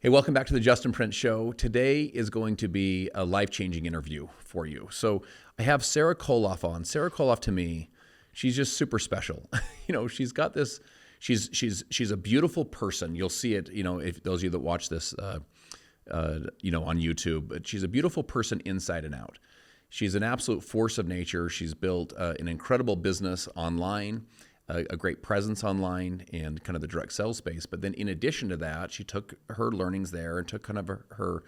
Hey, welcome back to the Justin Prince Show. Today is going to be a life-changing interview for you. So I have Sara Kolloff on. Sara Kolloff, to me, she's just super special. She's got this. She's a beautiful person. You'll see it. If those of you that watch this, on YouTube. But she's a beautiful person inside and out. She's an absolute force of nature. She's built an incredible business online, a great presence online, and kind of the direct sales space. But then in addition to that, she took her learnings there and took kind of her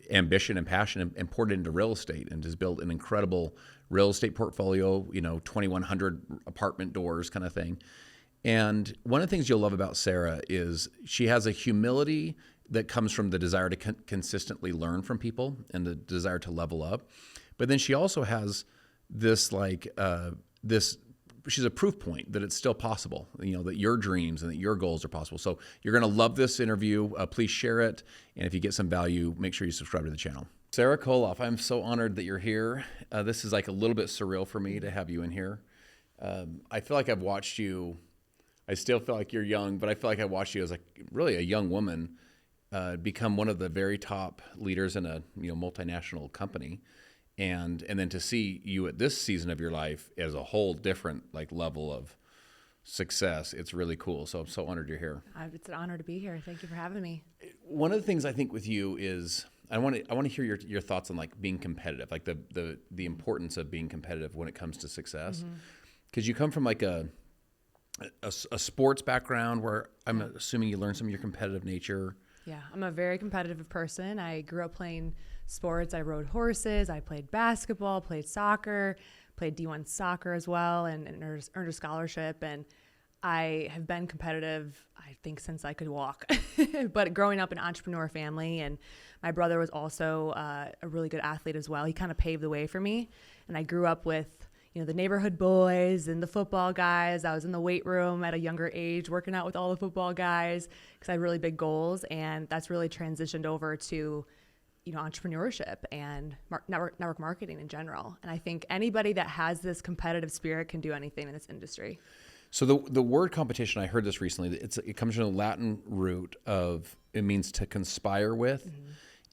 ambition and passion and poured it into real estate and has built an incredible real estate portfolio, 2,100 apartment doors kind of thing. And one of the things you'll love about Sara is she has a humility that comes from the desire to consistently learn from people and the desire to level up. But then she also has this she's a proof point that it's still possible, that your dreams and that your goals are possible. So you're going to love this interview. Please share it. And if you get some value, make sure you subscribe to the channel. Sara Kolloff, I'm so honored that you're here. This is like a little bit surreal for me to have you in here. I feel like I've watched you. I still feel like you're young, but I feel like I watched you as really a young woman become one of the very top leaders in a multinational company. And then to see you at this season of your life as a whole different level of success, it's really cool. So I'm so honored you're here. It's an honor to be here. Thank you for having me. One of the things I think with you is I want to hear your thoughts on being competitive, the importance of being competitive when it comes to success. Because you come from a sports background where I'm assuming you learned some of your competitive nature. Yeah, I'm a very competitive person. I grew up playing sports. I rode horses. I played basketball, played soccer, played D1 soccer as well, and earned a scholarship. And I have been competitive, I think, since I could walk. But growing up in an entrepreneur family, and my brother was also a really good athlete as well. He kind of paved the way for me. And I grew up with the neighborhood boys and the football guys. I was in the weight room at a younger age, working out with all the football guys because I had really big goals. And that's really transitioned over to, entrepreneurship and network marketing in general. And I think anybody that has this competitive spirit can do anything in this industry. So the word competition, I heard this recently, it comes from the Latin root of, it means to conspire with. Mm-hmm.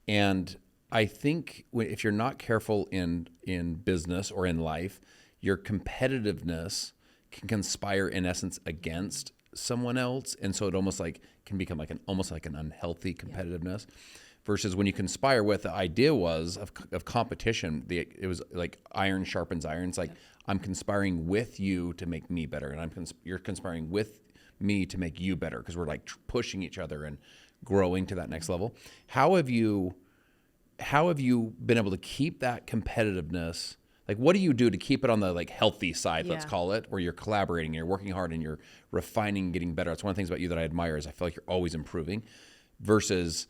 And I think if you're not careful in business or in life, your competitiveness can conspire in essence against someone else, and so it almost can become almost like an unhealthy competitiveness. Versus when you conspire with, the idea was of competition. It was like iron sharpens iron. It's I'm conspiring with you to make me better, and you're conspiring with me to make you better because we're pushing each other and growing to that next level. How have you been able to keep that competitiveness? What do you do to keep it on the healthy side, let's call it, where you're collaborating, you're working hard, and you're refining, getting better? That's one of the things about you that I admire is I feel like you're always improving versus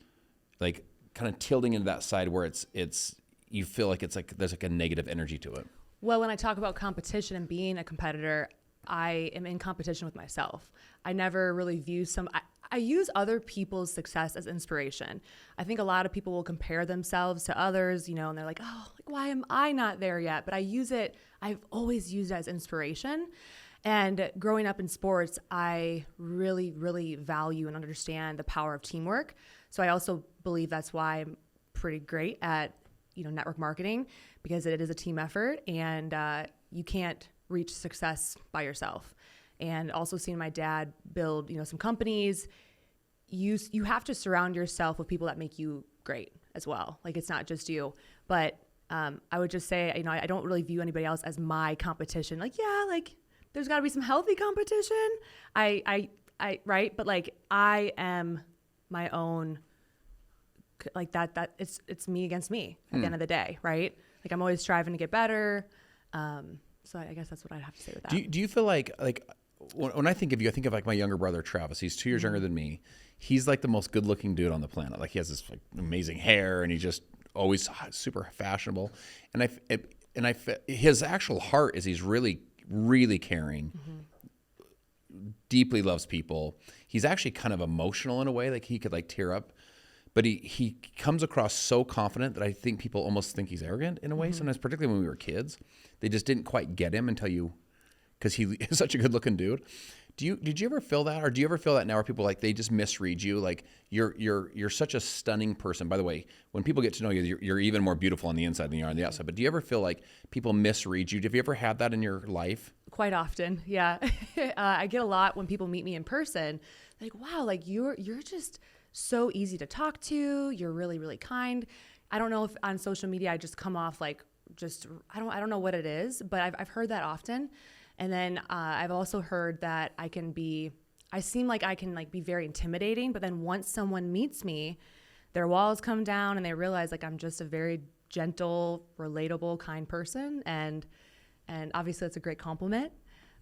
kind of tilting into that side where it's you feel like there's a negative energy to it. Well, when I talk about competition and being a competitor, I am in competition with myself. I never really view I use other people's success as inspiration. I think a lot of people will compare themselves to others, and they're like, oh, why am I not there yet? But I've always used it as inspiration. And growing up in sports, I really, really value and understand the power of teamwork. So I also believe that's why I'm pretty great at, network marketing, because it is a team effort and you can't reach success by yourself. And also seeing my dad build, some companies, you have to surround yourself with people that make you great as well. It's not just you. But I would just say, I don't really view anybody else as my competition. There's got to be some healthy competition. I right, but I am my own. That it's me against me at the end of the day, right? I'm always striving to get better. So I guess that's what I'd have to say with that. Do you feel like when I think of you, I think of my younger brother, Travis. He's 2 years younger than me. He's the most good looking dude on the planet. He has this amazing hair and he's just always super fashionable. And his actual heart is he's really, really caring, deeply loves people. He's actually kind of emotional in a way, he could tear up. But he comes across so confident that I think people almost think he's arrogant in a way. Sometimes, particularly when we were kids, they just didn't quite get him because he is such a good looking dude. Did you ever feel that, or do you ever feel that now where people like they just misread you? Like you're such a stunning person. By the way, when people get to know you, you're even more beautiful on the inside than you are on the outside. But do you ever feel like people misread you? Have you ever had that in your life? Quite often, yeah. I get a lot when people meet me in person. Like, wow, like you're just so easy to talk to. You're really, really kind. I don't know if on social media I just come off like I don't know what it is, but I've heard that often. And then I've also heard that I seem like I can like be very intimidating, but then once someone meets me, their walls come down and they realize like I'm just a very gentle, relatable, kind person. And obviously that's a great compliment.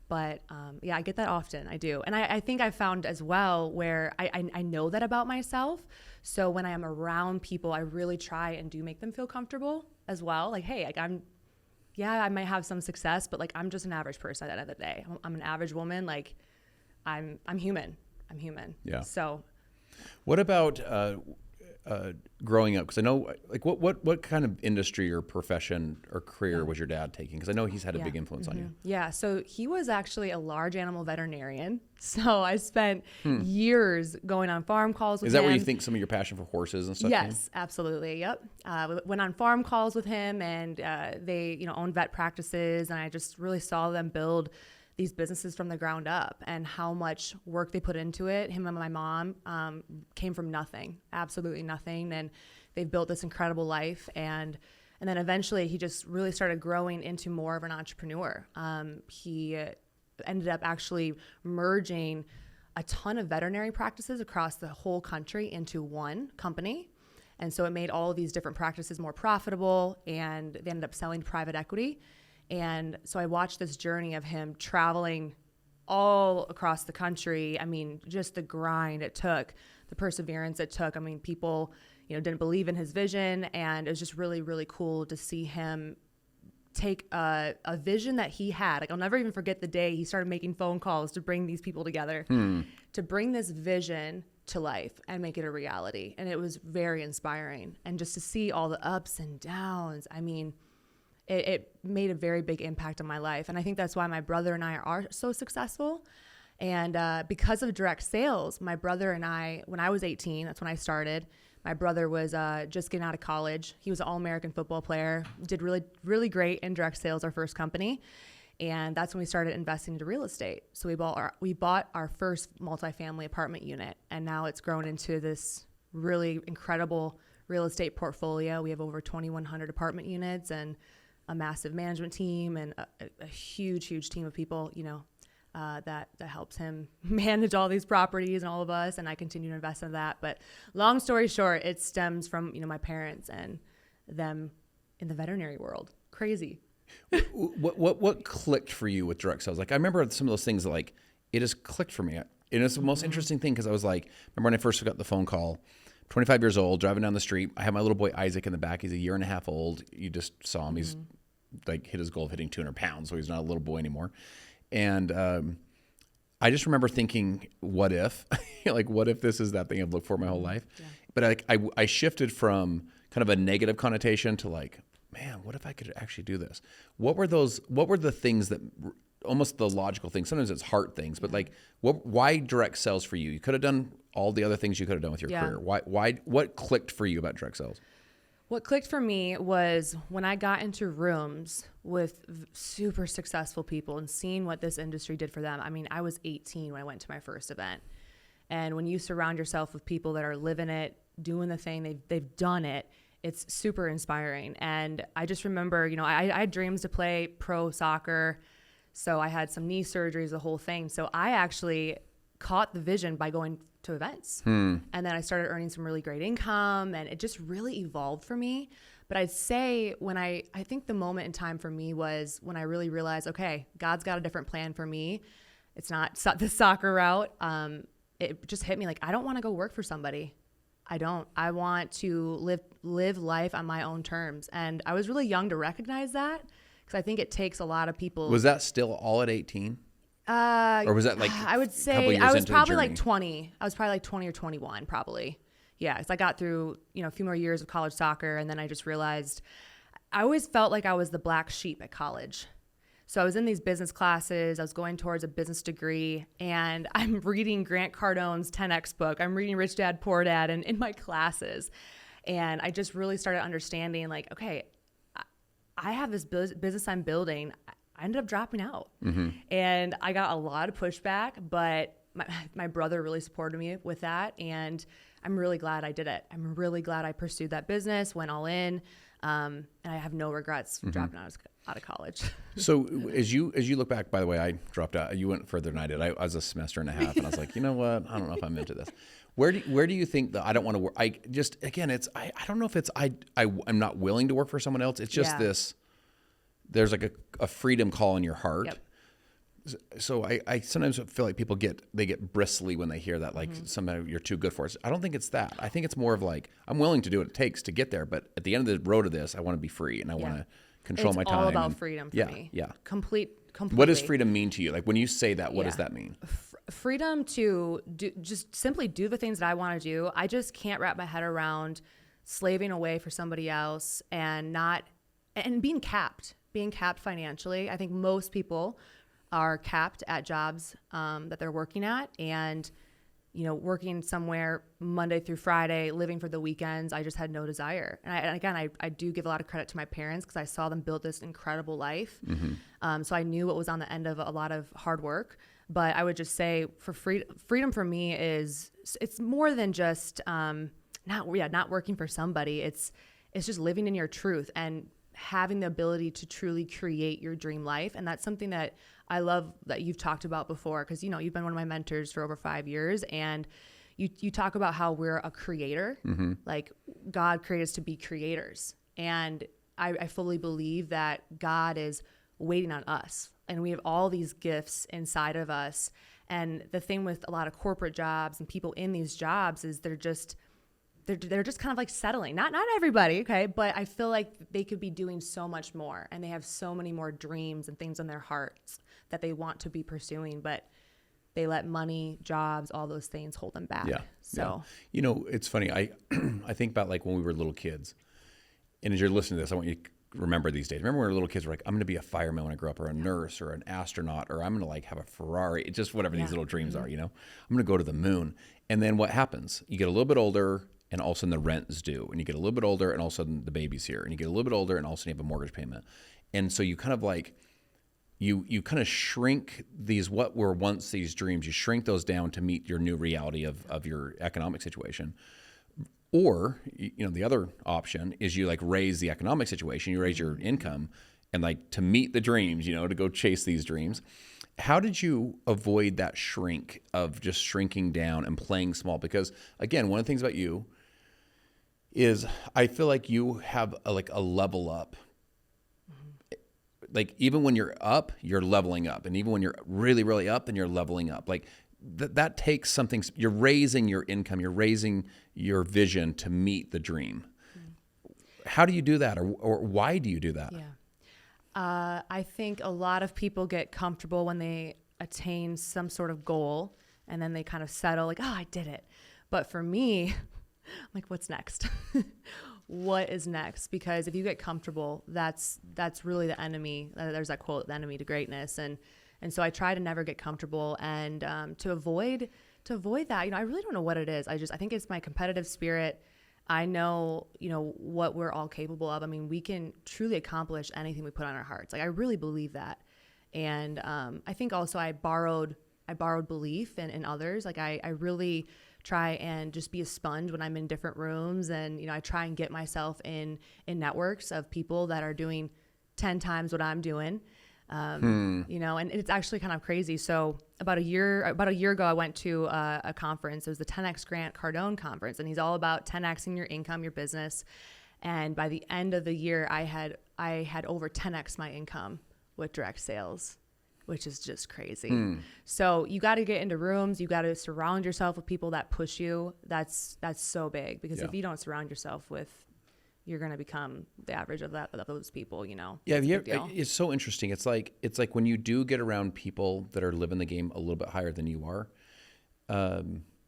But yeah, I get that often. I do. And I think I found as well where I know that about myself. So when I am around people, I really try and do make them feel comfortable as well. Like, hey, like I might have some success, but like I'm just an average person at the end of the day. I'm an average woman. Like I'm human. I'm human. Yeah. So what about growing up? Because I know, like, what kind of industry or profession or career was your dad taking? Because I know he's had a big influence on you. Yeah, so he was actually a large animal veterinarian. So I spent years going on farm calls with him. Is that where you think some of your passion for horses and stuff came? Yes, absolutely. Yep. Went on farm calls with him, and they own vet practices, and I just really saw them build these businesses from the ground up and how much work they put into it. Him and my mom came from nothing, absolutely nothing. And they've built this incredible life. And then eventually he just really started growing into more of an entrepreneur. He ended up actually merging a ton of veterinary practices across the whole country into one company. And so it made all of these different practices more profitable, and they ended up selling to private equity. And so I watched this journey of him traveling all across the country. I mean, just the grind it took, the perseverance it took. I mean, people, didn't believe in his vision, and it was just really, really cool to see him take a vision that he had. Like, I'll never even forget the day he started making phone calls to bring these people together, to bring this vision to life and make it a reality. And it was very inspiring. And just to see all the ups and downs, I mean, it made a very big impact on my life. And I think that's why my brother and I are so successful. And because of direct sales, my brother and I, when I was 18, that's when I started. My brother was just getting out of college. He was an All-American football player, did really, really great in direct sales, our first company. And that's when we started investing into real estate. So we bought our first multifamily apartment unit, and now it's grown into this really incredible real estate portfolio. We have over 2,100 apartment units and a massive management team and a huge, huge team of people, that helps him manage all these properties and all of us. And I continue to invest in that. But long story short, it stems from, my parents and them in the veterinary world. Crazy. What clicked for you with direct sales? Like, I remember some of those things that, like, it just clicked for me. And it's the most interesting thing, because I was like, remember when I first got the phone call, 25 years old, driving down the street. I have my little boy Isaac in the back. He's a year and a half old. You just saw him. He's like hit his goal of hitting 200 pounds, so he's not a little boy anymore. And I just remember thinking, what if? Like, what if this is that thing I've looked for my whole life? Yeah. But I shifted from kind of a negative connotation to like, man, what if I could actually do this? What were the things that, almost the logical things? Sometimes it's heart things, but like, why direct sales for you? You could have done all the other things you could have done with your career. What clicked for you about direct sales? What clicked for me was when I got into rooms with super successful people and seeing what this industry did for them. I mean, I was 18 when I went to my first event. And when you surround yourself with people that are living it, doing the thing, they've done it, it's super inspiring. And I just remember, I had dreams to play pro soccer. So I had some knee surgeries, the whole thing. So I actually caught the vision by going to events. And then I started earning some really great income, and it just really evolved for me. But I'd say I think the moment in time for me was when I really realized, okay, God's got a different plan for me. It's not the soccer route. It just hit me like, I don't want to go work for somebody. I don't. I want to live life on my own terms. And I was really young to recognize that, because I think it takes a lot of people. Was that still all at 18? Or was that like I would say I was probably like 20. I was probably like 20 or 21 probably. Yeah, because I got through, a few more years of college soccer, and then I just realized I always felt like I was the black sheep at college. So I was in these business classes. I was going towards a business degree, and I'm reading Grant Cardone's 10X book. I'm reading Rich Dad, Poor Dad in my classes. And I just really started understanding, like, okay, I have this business I'm building. I ended up dropping out. And I got a lot of pushback, but my brother really supported me with that. And I'm really glad I did it. I'm really glad I pursued that business, went all in. And I have no regrets dropping out of college. So as you look back, by the way, I dropped out. You went further than I did. I was a semester and a half, and I was like, you know what? I don't know if I'm into this. Where do you think that I don't want to work? I don't know if it's I'm not willing to work for someone else. It's just this. There's like a freedom call in your heart. Yep. So I sometimes feel like people get bristly when they hear that, like somehow you're too good for it. I don't think it's that. I think it's more of like, I'm willing to do what it takes to get there, but at the end of the road of this, I want to be free and I want to control my time. It's all about freedom for me. Yeah. Completely. What does freedom mean to you? Like when you say that, what does that mean? Freedom to just simply do the things that I want to do. I just can't wrap my head around slaving away for somebody else and being capped financially. I think most people are capped at jobs that they're working at, and working somewhere Monday through Friday, living for the weekends. I just had no desire. And I do give a lot of credit to my parents because I saw them build this incredible life. So I knew what was on the end of a lot of hard work. But I would just say for freedom for me it's more than just not working for somebody. It's just living in your truth and having the ability to truly create your dream life. And that's something that I love that you've talked about before, because you've been one of my mentors for over 5 years, and you talk about how we're a creator. Like God created us to be creators, and I fully believe that God is waiting on us, and we have all these gifts inside of us. And the thing with a lot of corporate jobs and people in these jobs is they're just kind of like settling. Not everybody, okay, but I feel like they could be doing so much more, and they have so many more dreams and things in their hearts that they want to be pursuing, but they let money, jobs, all those things hold them back. So it's funny. I think about like when we were little kids, and as you're listening to this, I want you to remember these days. Remember when we were little kids, we're like, I'm going to be a fireman when I grow up, or a nurse, or an astronaut, or I'm going to like have a Ferrari. It's just whatever these little dreams are. I'm going to go to the moon. And then what happens? You get a little bit older, and all of a sudden the rent is due, and you get a little bit older, and all of a sudden the baby's here, and you get a little bit older, and all of a sudden you have a mortgage payment. And so you kind of like, you kind of shrink these, what were once these dreams, you shrink those down to meet your new reality of your economic situation. Or, the other option is you like raise the economic situation, you raise your income, and like to meet the dreams, to go chase these dreams. How did you avoid that shrink of just shrinking down and playing small? Because again, one of the things about you is I feel like you have a level up. Like even when you're up, you're leveling up. And even when you're really, really up, then you're leveling up. Like that takes something. You're raising your income. You're raising your vision to meet the dream. How do you do that? Or why do you do that? I think a lot of people get comfortable when they attain some sort of goal, and then they kind of settle like, oh, I did it. But for me, I'm like, what's next? What is next? Because if you get comfortable, that's really the enemy. There's that quote, the enemy to greatness. And so I try to never get comfortable, and to avoid that, I really don't know what it is. I think it's my competitive spirit. I know, what we're all capable of. I mean, we can truly accomplish anything we put on our hearts. Like, I really believe that. And I think also I borrowed belief in others. Like I really try and just be a sponge when I'm in different rooms, and I try and get myself in networks of people that are doing 10 times what I'm doing. And it's actually kind of crazy. So about a year ago, I went to a conference. It was the 10X Grant Cardone conference, and he's all about 10Xing your income, your business. And by the end of the year, I had over 10X my income with direct sales, which is just crazy. So you got to get into rooms. You got to surround yourself with people that push you. That's so big, because if you don't surround yourself with, you're going to become the average of those people, Yeah. It's so interesting. It's like when you do get around people that are living the game a little bit higher than you are,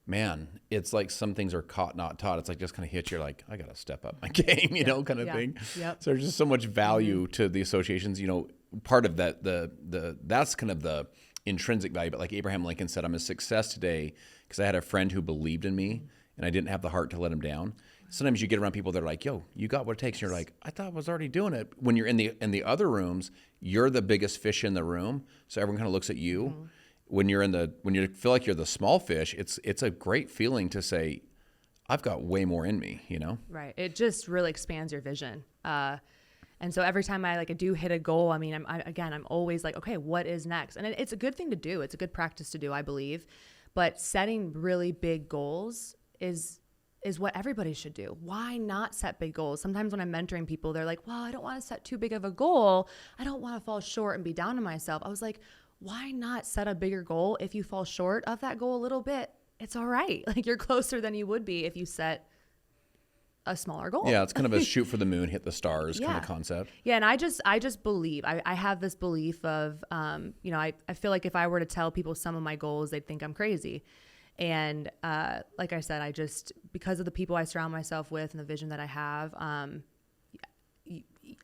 man, it's like some things are caught, not taught. It's like just kind of hits you like, I got to step up my game, kind of thing. Yep. So there's just so much value to the associations, part of that, that's kind of the intrinsic value. But like Abraham Lincoln said, I'm a success today because I had a friend who believed in me and I didn't have the heart to let him down. Sometimes you get around people that are like, yo, you got what it takes. And you're like, I thought I was already doing it. When you're in the other rooms, you're the biggest fish in the room. So everyone kind of looks at you. When you feel like you're the small fish, it's a great feeling to say, I've got way more in me, you know? Right. It just really expands your vision. And so every time I do hit a goal, I mean, I'm always like, okay, what is next? And it's a good thing to do. It's a good practice to do, I believe. But setting really big goals is what everybody should do. Why not set big goals? Sometimes when I'm mentoring people, they're like, well, I don't want to set too big of a goal. I don't want to fall short and be down on myself. I was like, why not set a bigger goal? If you fall short of that goal a little bit, it's all right. Like, you're closer than you would be if you set a smaller goal. Yeah, it's kind of a shoot for the moon, hit the stars kind of concept. Yeah, and I just believe, I have this belief of, I feel like if I were to tell people some of my goals, they'd think I'm crazy. And like I said, because of the people I surround myself with and the vision that I have,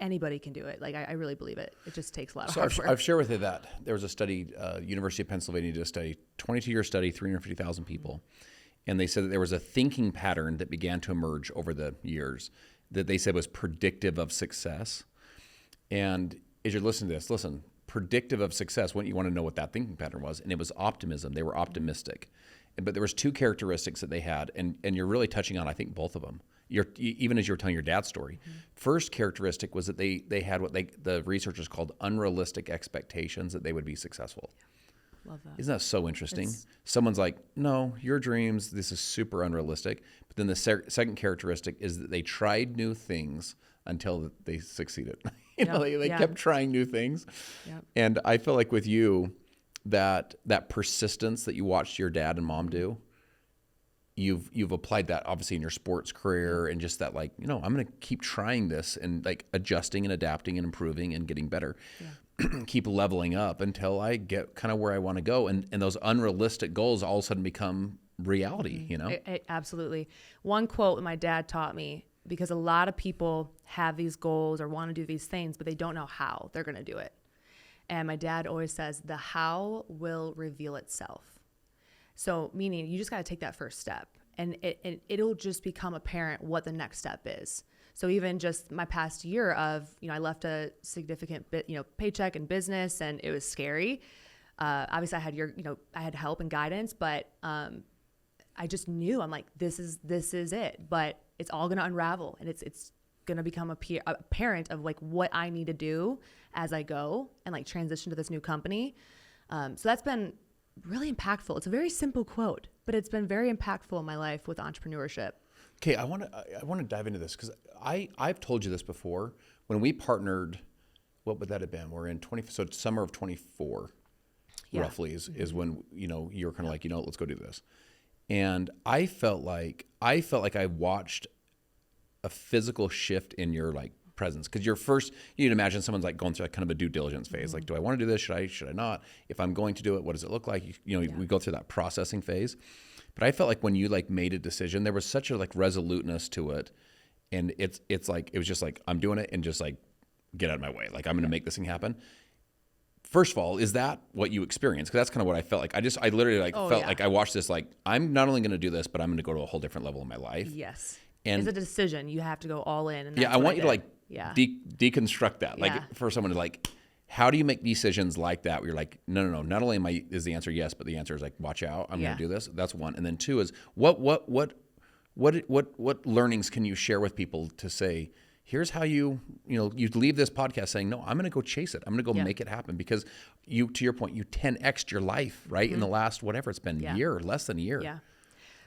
anybody can do it. Like, I really believe it. It just takes a lot of hard work. I've shared with you that there was a study, University of Pennsylvania did a study, 22-year study, 350,000 people. And they said that there was a thinking pattern that began to emerge over the years that they said was predictive of success. And as you're listening to this, listen, predictive of success, you want to know what that thinking pattern was. And it was optimism. They were optimistic. But there was two characteristics that they had, and you're really touching on, I think, both of them. Even as you were telling your dad's story. First characteristic was that they had what the researchers called unrealistic expectations that they would be successful. Love that. Isn't that so interesting? Someone's like, no, your dreams, this is super unrealistic. But then the second characteristic is that they tried new things until they succeeded. They kept trying new things. Yep. And I feel like with you, that persistence that you watched your dad and mom do, you've applied that obviously in your sports career, and just that, like, I'm going to keep trying this and like adjusting and adapting and improving and getting better. Yeah. Keep leveling up until I get kind of where I want to go. And those unrealistic goals all of a sudden become reality, Absolutely. One quote that my dad taught me, because a lot of people have these goals or want to do these things, but they don't know how they're going to do it. And my dad always says, the how will reveal itself. So meaning you just got to take that first step, and it'll just become apparent what the next step is. So even just my past year of, I left a significant bit, paycheck in business, and it was scary. Obviously I had I had help and guidance, but I just knew, I'm like, this is it, but it's all going to unravel, and it's going to become apparent of like what I need to do as I go and like transition to this new company. So that's been really impactful. It's a very simple quote, but it's been very impactful in my life with entrepreneurship. Okay, I want to dive into this because I've told you this before. When we partnered, what would that have been? We're in summer of 24, roughly is when you were kind of like, let's go do this. And I felt like I watched a physical shift in your like presence, because you'd imagine someone's like going through like kind of a due diligence phase. Mm-hmm. Like, do I want to do this? Should I not? If I'm going to do it, what does it look like? We go through that processing phase. But I felt like when you like made a decision, there was such a like resoluteness to it, and it's like it was just like, I'm doing it, and just like, get out of my way. Like, I'm going to make this thing happen. First of all, is that what you experienced? Because that's kind of what I felt like. I literally like felt like I watched this, like, I'm not only going to do this, but I'm going to go to a whole different level in my life. Yes. And it's a decision. You have to go all in. And I want you to like deconstruct that. Like, for someone to like, how do you make decisions like that where you're like, no, not only is the answer yes, but the answer is like, watch out, I'm going to do this. That's one. And then two is what learnings can you share with people to say, here's how you leave this podcast saying, no, I'm going to go chase it. I'm going to go make it happen, because to your point, you 10x'd your life, right? Mm-hmm. In the last, whatever it's been, year, less than a year. Yeah.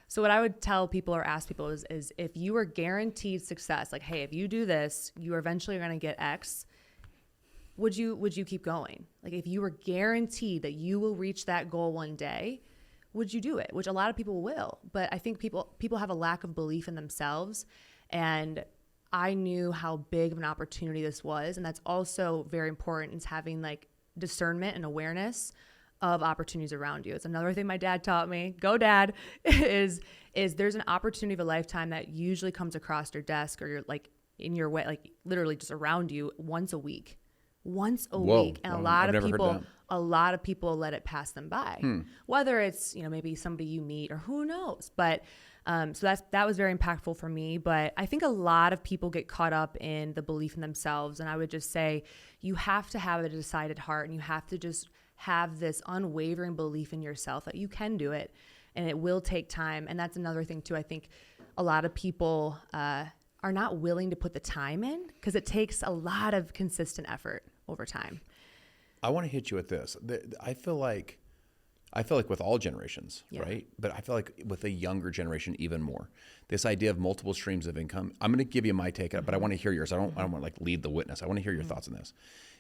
So what I would tell people or ask people is if you are guaranteed success, like, hey, if you do this, you are eventually going to get X, would you keep going? Like, if you were guaranteed that you will reach that goal one day, would you do it? Which a lot of people will, but I think people have a lack of belief in themselves, and I knew how big of an opportunity this was. And that's also very important, is having like discernment and awareness of opportunities around you. It's another thing my dad taught me, go dad, is there's an opportunity of a lifetime that usually comes across your desk, or you're like in your way, like literally just around you once a week. once a Whoa. week. And I've never heard that. a lot of people let it pass them by, whether it's, maybe somebody you meet or who knows. But so that was very impactful for me. But I think a lot of people get caught up in the belief in themselves. And I would just say you have to have a decided heart, and you have to just have this unwavering belief in yourself that you can do it, and it will take time. And that's another thing too. I think a lot of people are not willing to put the time in, because it takes a lot of consistent effort over time. I want to hit you with this. I feel like with all generations, right? But I feel like with the younger generation even more. This idea of multiple streams of income. I'm going to give you my take on it, but I want to hear yours. I don't want to like lead the witness. I want to hear your thoughts on this.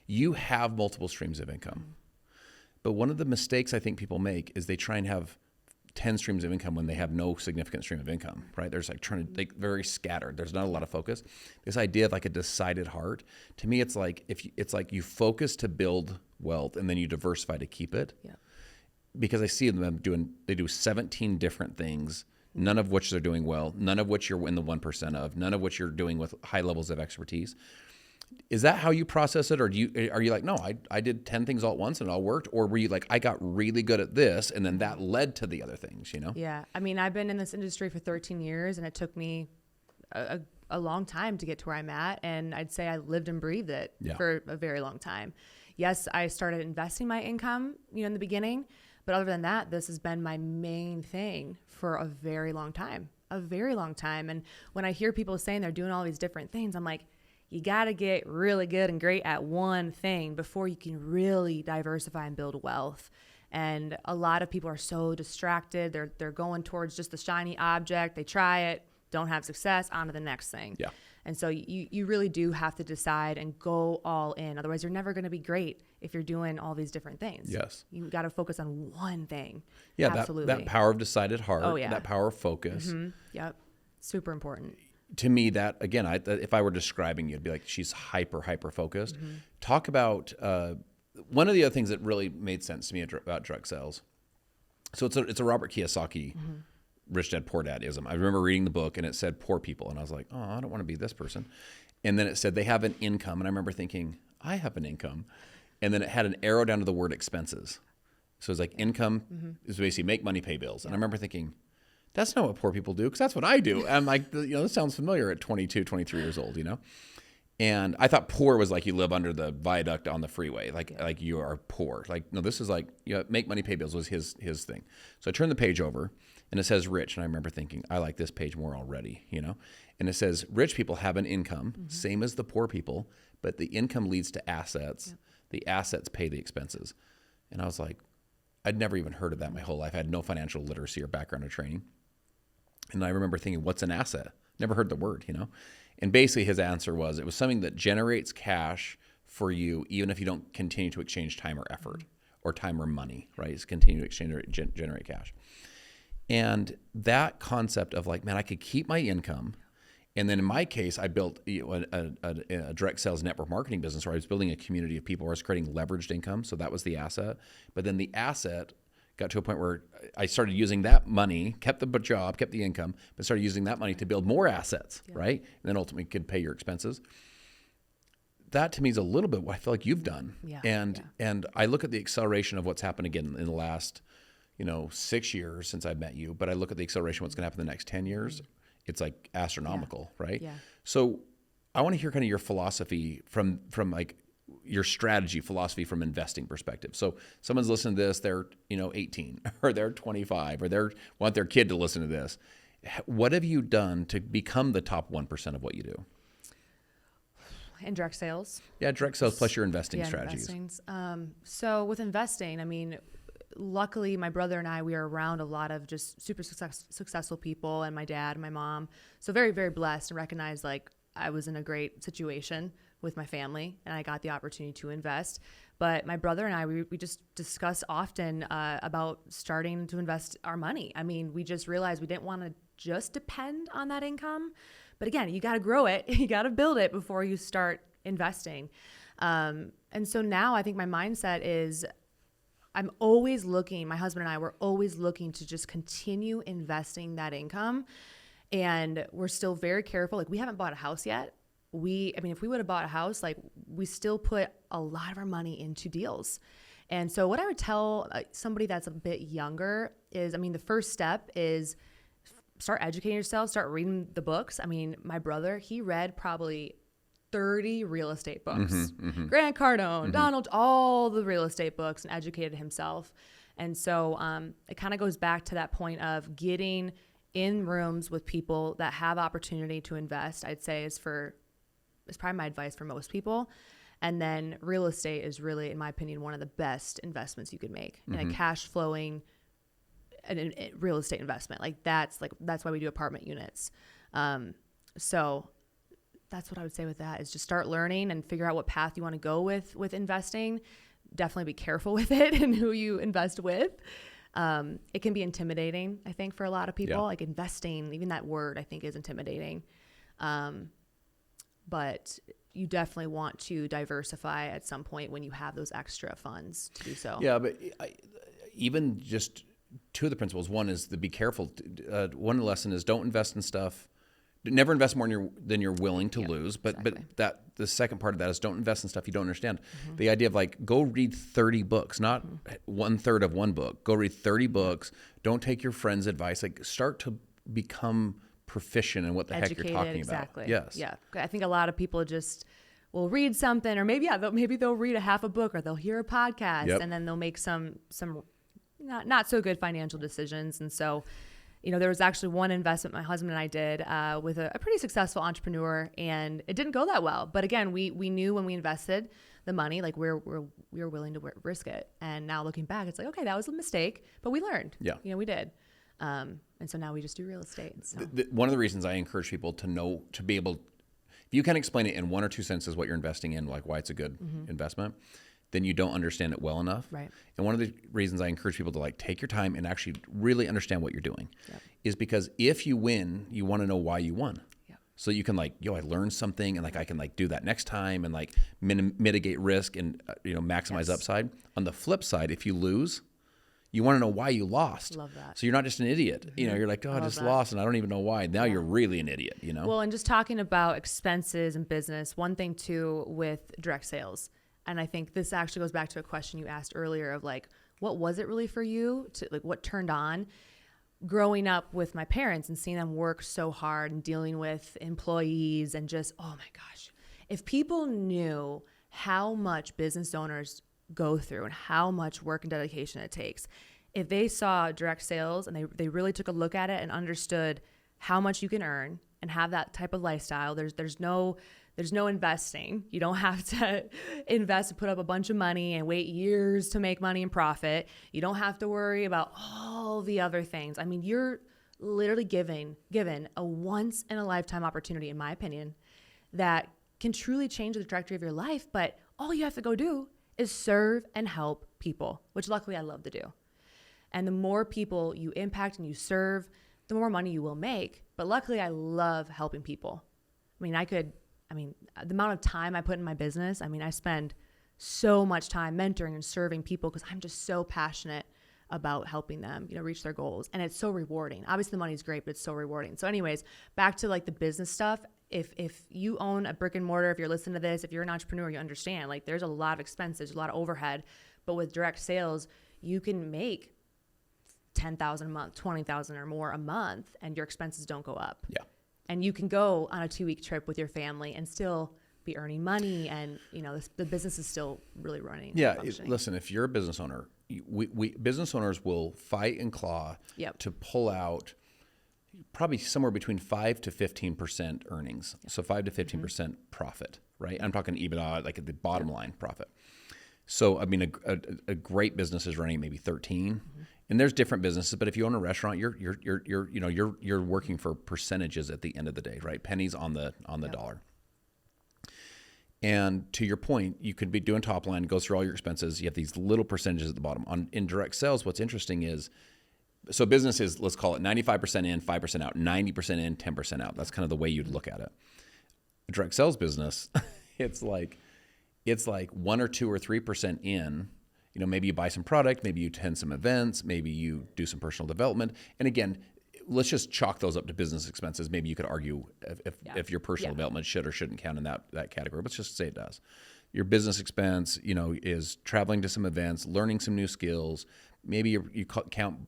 You have multiple streams of income. But one of the mistakes I think people make is they try and have 10 streams of income when they have no significant stream of income, right? There's like they're very scattered. There's not a lot of focus. This idea of like a decided heart, to me, it's like you focus to build wealth and then you diversify to keep it. Yeah. Because I see them they do 17 different things, none of which they're doing well, none of which you're in the 1% of, none of which you're doing with high levels of expertise. Is that how you process it? Or are you like, no, I did 10 things all at once and it all worked? Or were you like, I got really good at this and then that led to the other things, Yeah. I mean, I've been in this industry for 13 years and it took me a long time to get to where I'm at. And I'd say I lived and breathed it for a very long time. Yes, I started investing my income, in the beginning. But other than that, this has been my main thing for a very long time. And when I hear people saying they're doing all these different things, I'm like, you got to get really good and great at one thing before you can really diversify and build wealth. And a lot of people are so distracted. They're going towards just the shiny object. They try it, don't have success, on to the next thing. Yeah. And so you really do have to decide and go all in. Otherwise, you're never going to be great if you're doing all these different things. Yes. You got to focus on one thing. Yeah, absolutely. That power of decided heart, Oh, yeah. that power of focus. Mm-hmm. Yep. Super important. To me, that, again, if I were describing you, it'd be like she's hyper focused. Mm-hmm. Talk about one of the other things that really made sense to me about direct sales. So it's a Robert Kiyosaki Rich Dad, Poor Dad-ism. I remember reading the book and it said poor people. And I was like, oh, I don't want to be this person. And then it said they have an income. And I remember thinking, I have an income. And then it had an arrow down to the word expenses. So it's like income is basically make money, pay bills. And I remember thinking, that's not what poor people do, because that's what I do. And I'm like, this sounds familiar at 22, 23 years old, And I thought poor was like you live under the viaduct on the freeway, like you are poor. Like, no, this is like, make money, pay bills was his thing. So I turned the page over and it says rich. And I remember thinking, I like this page more already, And it says rich people have an income, same as the poor people, but the income leads to assets. Yep. The assets pay the expenses. And I was like, I'd never even heard of that my whole life. I had no financial literacy or background or training. And I remember thinking, what's an asset? Never heard the word, And basically his answer was, it was something that generates cash for you, even if you don't continue to exchange time or effort or time or money, right? It's continue to exchange or generate cash. And that concept of like, man, I could keep my income. And then in my case, I built a direct sales network marketing business where I was building a community of people where I was creating leveraged income. So that was the asset. But then the asset got to a point where I started using that money, kept the job, kept the income, but started using that money to build more assets, right? And then ultimately could pay your expenses. That to me is a little bit what I feel like you've done. Yeah. And I look at the acceleration of what's happened again in the last, 6 years since I've met you, but I look at the acceleration of what's going to happen in the next 10 years. It's like astronomical, right? Yeah. So I want to hear kind of your philosophy from like your strategy philosophy from investing perspective. So someone's listening to this, they're 18 or they're 25 or they want their kid to listen to this. What have you done to become the top 1% of what you do? In direct sales. Yeah, direct sales plus your investing strategies. So with investing, I mean, luckily my brother and I, we are around a lot of just super successful people, and my dad and my mom. So very, very blessed, and recognize like I was in a great situation with my family and I got the opportunity to invest. But my brother and I, we just discuss often about starting to invest our money. I mean, we just realized we didn't want to just depend on that income. But again, you got to grow it. You got to build it before you start investing. And so now I think my mindset is I'm always looking, my husband and I, we're always looking to just continue investing that income. And we're still very careful. Like, we haven't bought a house yet. if we would have bought a house, like we still put a lot of our money into deals. And so what I would tell somebody that's a bit younger is, the first step is start educating yourself, start reading the books. My brother, he read probably 30 real estate books, Grant Cardone, Donald, all the real estate books, and educated himself. And so it kind of goes back to that point of getting in rooms with people that have opportunity to invest, I'd say is probably my advice for most people. And then real estate is really, in my opinion, one of the best investments you could make in a cash flowing real estate investment. That's why we do apartment units. So that's what I would say with that is just start learning and figure out what path you want to go with investing. Definitely be careful with it and who you invest with. It can be intimidating, I think, for a lot of people. Like investing, even that word, I think, is intimidating. But you definitely want to diversify at some point when you have those extra funds to do so. Yeah, but even just two of the principles. One is to be careful. One lesson is don't invest in stuff. Never invest more than you're willing to lose. But that the second part of that is don't invest in stuff you don't understand. The idea of go read 30 books, not 1/3 of one book. Go read 30 books. Don't take your friend's advice. Start to become proficient in what the heck you're talking exactly. about. Yes. Yeah. I think a lot of people just will read something, or maybe they'll read a half a book, or they'll hear a podcast, and then they'll make some not so good financial decisions. And so, there was actually one investment my husband and I did with a pretty successful entrepreneur, and it didn't go that well. But again, we knew when we invested the money, we were willing to risk it. And now looking back, it's okay, that was a mistake, but we learned. Yeah. We did. And so now we just do real estate. So. One of the reasons I encourage people to be able, if you can explain it in one or two sentences what you're investing in, why it's a good investment, then you don't understand it well enough. Right. And one of the reasons I encourage people to take your time and actually really understand what you're doing is because if you win, you want to know why you won. Yep. So you can I learned something, and I can do that next time, and mitigate risk and maximize upside. On the flip side, if you lose, you want to know why you lost. Love that. So you're not just an idiot. You're I just lost and I don't even know why. Now you're really an idiot, Well, and just talking about expenses and business, one thing too with direct sales, and I think this actually goes back to a question you asked earlier of what was it really for you to what turned on? Growing up with my parents and seeing them work so hard and dealing with employees and just, oh my gosh, if people knew how much business owners go through and how much work and dedication it takes, if they saw direct sales and they really took a look at it and understood how much you can earn and have that type of lifestyle, there's no investing. You don't have to invest and put up a bunch of money and wait years to make money and profit. You don't have to worry about all the other things. You're literally given a once in a lifetime opportunity, in my opinion, that can truly change the trajectory of your life. But all you have to go do is serve and help people, which luckily I love to do. And the more people you impact and you serve, the more money you will make. But luckily I love helping people. The amount of time I put in my business, I spend so much time mentoring and serving people because I'm just so passionate about helping them, reach their goals. And it's so rewarding. Obviously the money's great, but it's so rewarding. So anyways, back to the business stuff. If you own a brick and mortar, if you're listening to this, if you're an entrepreneur, you understand there's a lot of expenses, a lot of overhead. But with direct sales, you can make $10,000 a month, $20,000 or more a month, and your expenses don't go up. Yeah. And you can go on a 2-week trip with your family and still be earning money, and the business is still really running. Yeah. Listen, if you're a business owner, we business owners will fight and claw to pull out probably somewhere between 5 to 15% earnings. So 5 to 15% profit, right? I'm talking EBITDA, at the bottom line profit. So a great business is running maybe 13. And there's different businesses, but if you own a restaurant, you're working for percentages at the end of the day, right? Pennies on the dollar. And to your point, you could be doing top line, go through all your expenses. You have these little percentages at the bottom. In direct sales, what's interesting is, so business is, let's call it 95% in, 5% out, 90% in, 10% out. That's kind of the way you'd look at it. A direct sales business, it's like 1 or 2 or 3% in. Maybe you buy some product, maybe you attend some events, maybe you do some personal development. And again, let's just chalk those up to business expenses. Maybe you could argue if your personal development should or shouldn't count in that category. Let's just say it does. Your business expense, is traveling to some events, learning some new skills. Maybe you count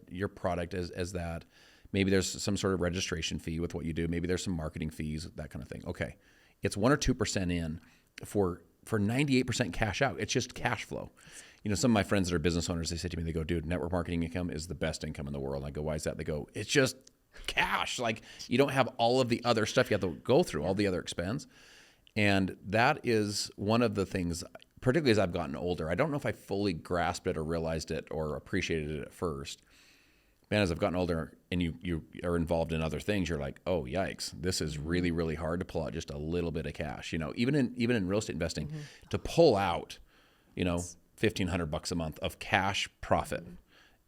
your product as that. Maybe there's some sort of registration fee with what you do. Maybe there's some marketing fees, that kind of thing. Okay, it's 1 or 2% in for 98% cash out. It's just cash flow. Some of my friends that are business owners, they say to me, they go, dude, network marketing income is the best income in the world. And I go, why is that? They go, it's just cash. Like, you don't have all of the other stuff you have to go through, all the other expense. And that is one of the things, particularly as I've gotten older, I don't know if I fully grasped it or realized it or appreciated it at first. Man, as I've gotten older and you are involved in other things, you're like, oh, yikes, this is really, really hard to pull out just a little bit of cash. Even in real estate investing, to pull out, $1,500 a month of cash profit.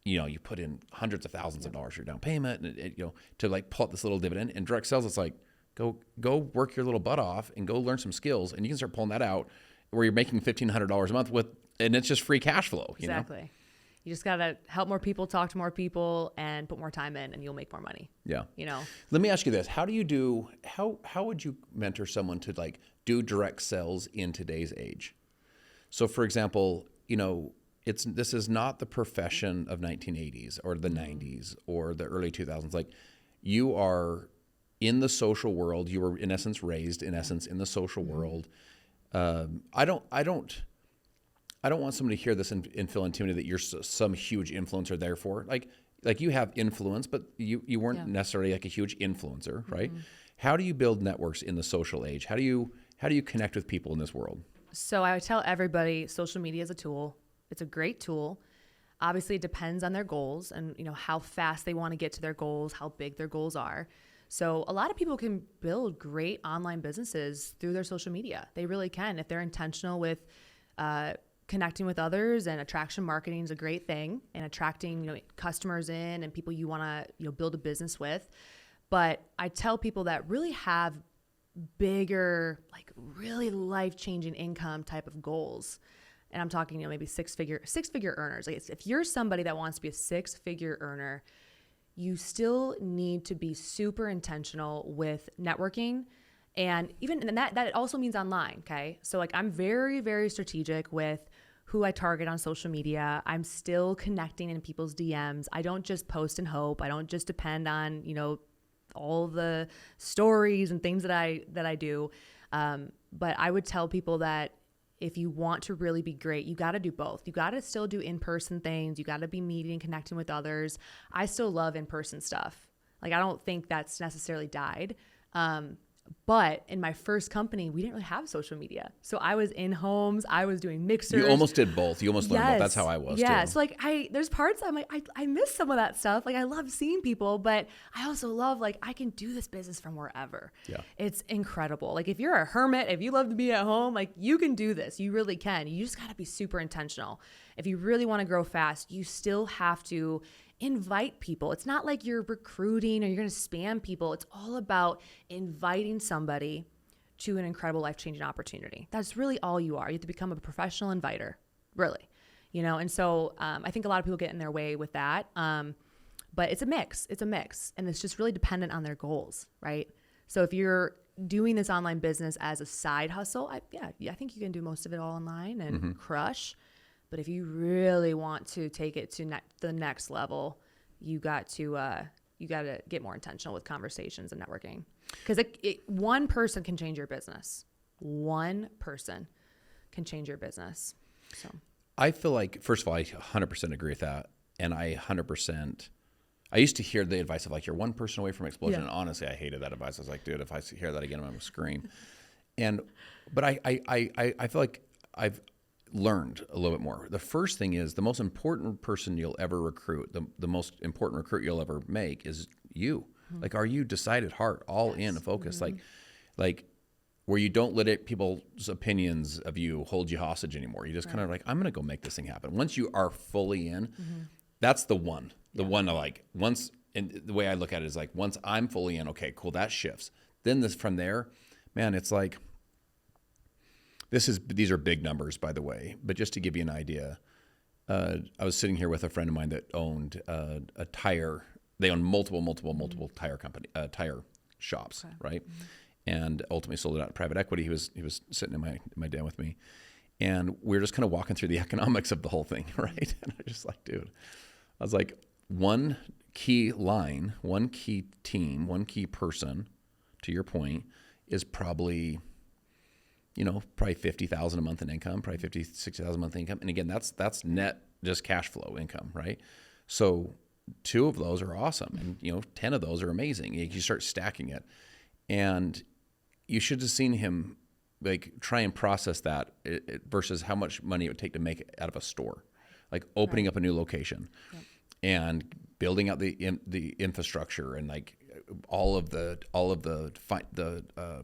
You put in hundreds of thousands of dollars for your down payment, and to like pull out this little dividend. And direct sales, it's like, go work your little butt off and go learn some skills, and you can start pulling that out where you're making $1,500 a month and it's just free cash flow. Exactly. You just got to help more people, talk to more people, and put more time in, and you'll make more money. Yeah. Let me ask you this. How would you mentor someone to like do direct sales in today's age? So for example, this is not the profession of 1980s or the 90s or the early 2000s. Like, you are in the social world. You were in essence raised in the social world. I don't want somebody to hear this and feel intimidated that you're some huge influencer. Therefore, like you have influence, but you weren't necessarily like a huge influencer, right? How do you build networks in the social age? How do you connect with people in this world? So I would tell everybody, social media is a tool. It's a great tool. Obviously, it depends on their goals and how fast they want to get to their goals, how big their goals are. So a lot of people can build great online businesses through their social media. They really can if they're intentional with connecting with others, and attraction marketing is a great thing, and attracting customers in and people you want to build a business with. But I tell people that really have bigger, like really life-changing income type of goals. And I'm talking, maybe six-figure earners. Like, if you're somebody that wants to be a six-figure earner, you still need to be super intentional with networking. And that also means online. Okay. So like, I'm very, very strategic with who I target on social media. I'm still connecting in people's DMs. I don't just post and hope. I don't just depend on, all the stories and things that I do. But I would tell people that if you want to really be great, you got to do both. You got to still do in-person things. You got to be meeting and connecting with others. I still love in-person stuff. Like, I don't think that's necessarily died. But in my first company, we didn't really have social media. So I was in homes. I was doing mixers. You almost did both. You almost learned both. That's how I was too. So like, there's parts I'm like, I miss some of that stuff. Like, I love seeing people, but I also love, like, I can do this business from wherever. Yeah. It's incredible. Like, if you're a hermit, if you love to be at home, like, you can do this. You really can. You just got to be super intentional. If you really want to grow fast, you still have to invite people. It's not like you're recruiting or you're going to spam people. It's all about inviting somebody to an incredible life-changing opportunity. That's really all you are. You have to become a professional inviter, really. And so I think a lot of people get in their way with that. But it's a mix. And it's just really dependent on their goals, right? So if you're doing this online business as a side hustle, I think you can do most of it all online and crush. But if you really want to take it to the next level, you got to get more intentional with conversations and networking, because one person can change your business. One person can change your business. So I feel like, first of all, I 100% agree with that, and I used to hear the advice of like, you're one person away from explosion, and honestly, I hated that advice. I was like, dude, if I hear that again, I'm gonna scream. But I feel like I've learned a little bit more. The first thing is, the most important person you'll ever recruit, the most important recruit you'll ever make is you. Like, are you decided heart, all in, focused? Like where you don't let people's opinions of you hold you hostage anymore. You just kind of like, I'm going to go make this thing happen. Once you are fully in, that's the one. One to like, once, and the way I look at it is like, once I'm fully in, okay, cool, that shifts. Then from there, man, it's like, these are big numbers, by the way, but just to give you an idea, I was sitting here with a friend of mine that owned a tire they own multiple tire shops, right? And ultimately sold it out to private equity. He was sitting in my den with me, and we were just kind of walking through the economics of the whole thing, right? And I was just like, dude, I was like, one key line, one key team, one key person, to your point, is probably, probably 50,000 a month in income, probably 50, 60,000 a month in income. And again, that's net just cash flow income, right? So 2 of those are awesome. And, 10 of those are amazing. You start stacking it. And you should have seen him like try and process that versus how much money it would take to make it out of a store, like opening up a new location and building out the infrastructure and like all of the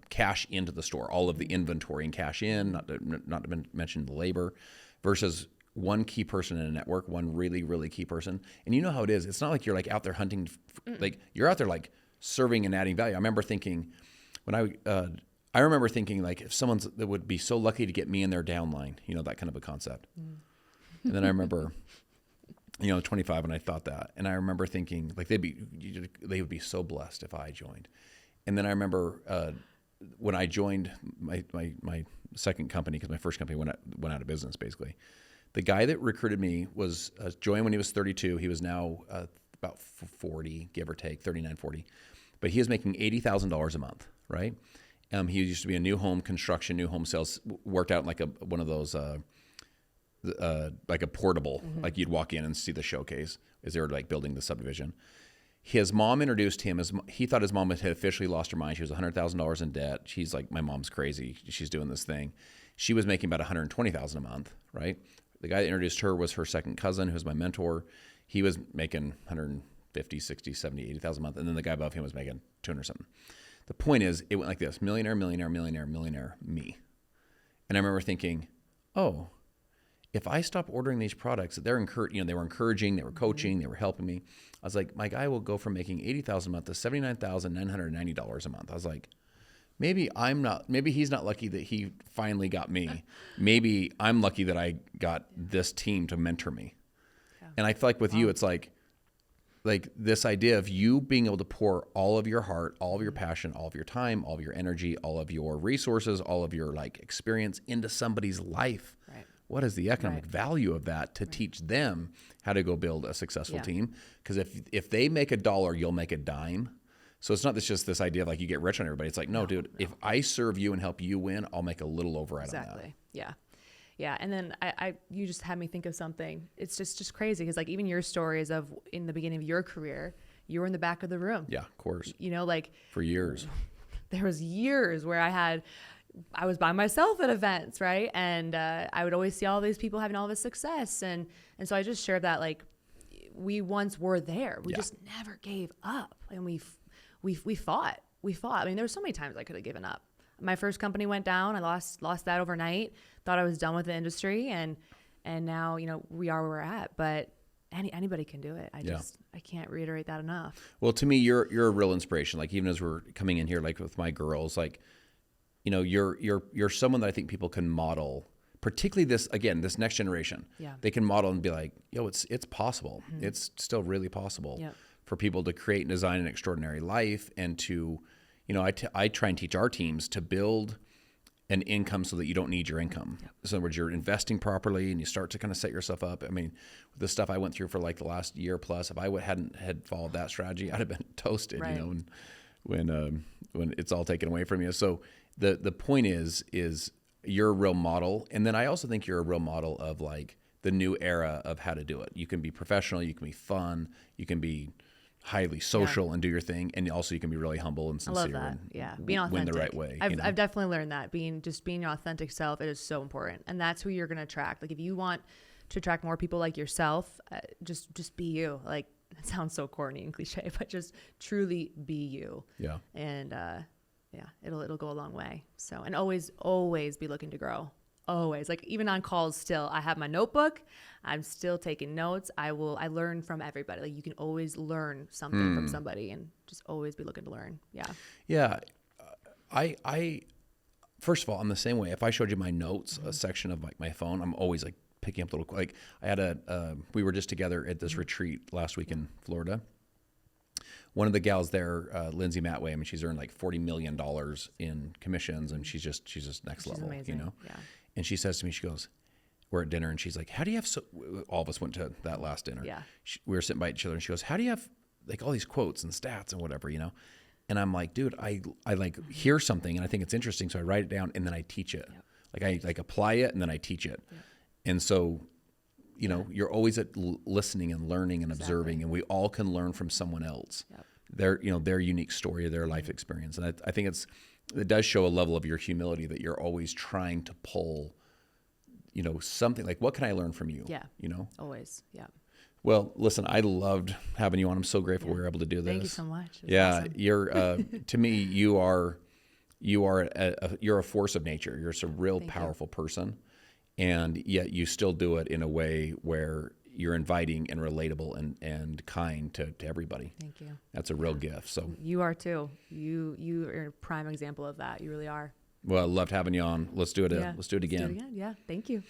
cash into the store, all of the inventory and cash in, not to mention the labor, versus one key person in a network, one really, really key person. And you know how it is. It's not like you're like out there hunting, like you're out there like serving and adding value. I remember thinking like if someone's that would be so lucky to get me in their downline, that kind of a concept. And then I remember, 25 when I thought that, and I remember thinking like they would be so blessed if I joined. And then I remember when I joined my second company, because my first company went out of business basically. The guy that recruited me was joined when he was 32. He was now about 40, give or take, 39, 40. But he was making $80,000 a month, right? He used to be a new home construction, new home sales, worked out in like one of those, like a portable, like you'd walk in and see the showcase as they were like building the subdivision. His mom introduced him he thought his mom had officially lost her mind. She was $100,000 in debt. She's like, my mom's crazy. She's doing this thing. She was making about $120,000 a month, right? The guy that introduced her was her second cousin, who was my mentor. He was making 150, 60, 70, 80,000 a month. And then the guy above him was making 200 something. The point is, it went like this: millionaire, millionaire, millionaire, millionaire, me. And I remember thinking, oh, if I stop ordering these products, they were encouraging, they were coaching, they were helping me. I was like, my guy will go from making $80,000 a month to $79,990 a month. I was like, maybe he's not lucky that he finally got me. Maybe I'm lucky that I got this team to mentor me. Yeah. And I feel like with you, it's like this idea of you being able to pour all of your heart, all of your passion, all of your time, all of your energy, all of your resources, all of your like experience into somebody's life. Right. What is the economic value of that to teach them how to go build a successful team? Because if they make $1, you'll make a dime. So it's not just this idea of like you get rich on everybody. It's like, no, dude, if I serve you and help you win, I'll make a little override on that. Exactly. Yeah. Yeah. And then you just had me think of something. It's just crazy. Because like even your stories of in the beginning of your career, you were in the back of the room. Yeah, of course. Like for years. There was years where I was by myself at events, right? And I would always see all these people having all this success. And so I just shared that like we once were there. We just never gave up. And we fought. I mean, there were so many times I could have given up. My first company went down. I lost that overnight. Thought I was done with the industry, and now we are where we're at. But anybody can do it. I can't reiterate that enough. Well, to me, you're a real inspiration. Like even as we're coming in here, like with my girls, like you're someone that I think people can model. Particularly this next generation. Yeah. They can model and be like, yo, it's possible. Mm-hmm. It's still really possible. Yep. For people to create and design an extraordinary life and to, I try and teach our teams to build an income so that you don't need your income. Yep. So in other words, you're investing properly and you start to kind of set yourself up. I mean, with the stuff I went through for like the last year plus, if I hadn't followed that strategy, I'd have been toasted, right. When it's all taken away from you. So the point is you're a real model. And then I also think you're a real model of like the new era of how to do it. You can be professional, you can be fun, you can be highly social and do your thing, and also you can be really humble and sincere. I love that. Being authentic. Win the right way. I've definitely learned that being your authentic self, it is so important, and that's who you're going to attract. Like if you want to attract more people like yourself, just be you. Like it sounds so corny and cliche, but just truly be you. Yeah. And it'll go a long way. So and always be looking to grow. Always, like even on calls still, I have my notebook. I'm still taking notes. I learn from everybody. Like you can always learn something from somebody and just always be looking to learn. Yeah. Yeah. I first of all, I'm the same way. If I showed you my notes, a section of like my phone, I'm always like picking up little, like I had we were just together at this retreat last week in Florida. one of the gals there, Lindsay Matway, I mean, she's earned like $40 million in commissions, and she's just next level, amazing. you know? Yeah. And she says to me, she goes, we're at dinner, and she's like, how do you have all of us went to that last dinner. Yeah. We were sitting by each other, and she goes, how do you have like all these quotes and stats and whatever, you know? And I'm like, dude, I like hear something and I think it's interesting. So I write it down and then I teach it. Yep. Like I like apply it and then I teach it. Yep. And so, you know, you're always at listening and learning and observing, and we all can learn from someone else. Yep. Their unique story, their life experience. And I think it does show a level of your humility that you're always trying to pull, you know, something like, what can I learn from you? Yeah. You know? Always. Yeah. Well, listen, I loved having you on. I'm so grateful we were able to do this. Thank you so much. Awesome. You're to me, you're a force of nature. You're just a real powerful person, and yet you still do it in a way where you're inviting and relatable and kind to everybody. Thank you. That's a real gift. So you are too. You are a prime example of that. You really are. Well, I loved having you on. Let's do it. Let's do it again. Yeah. Thank you.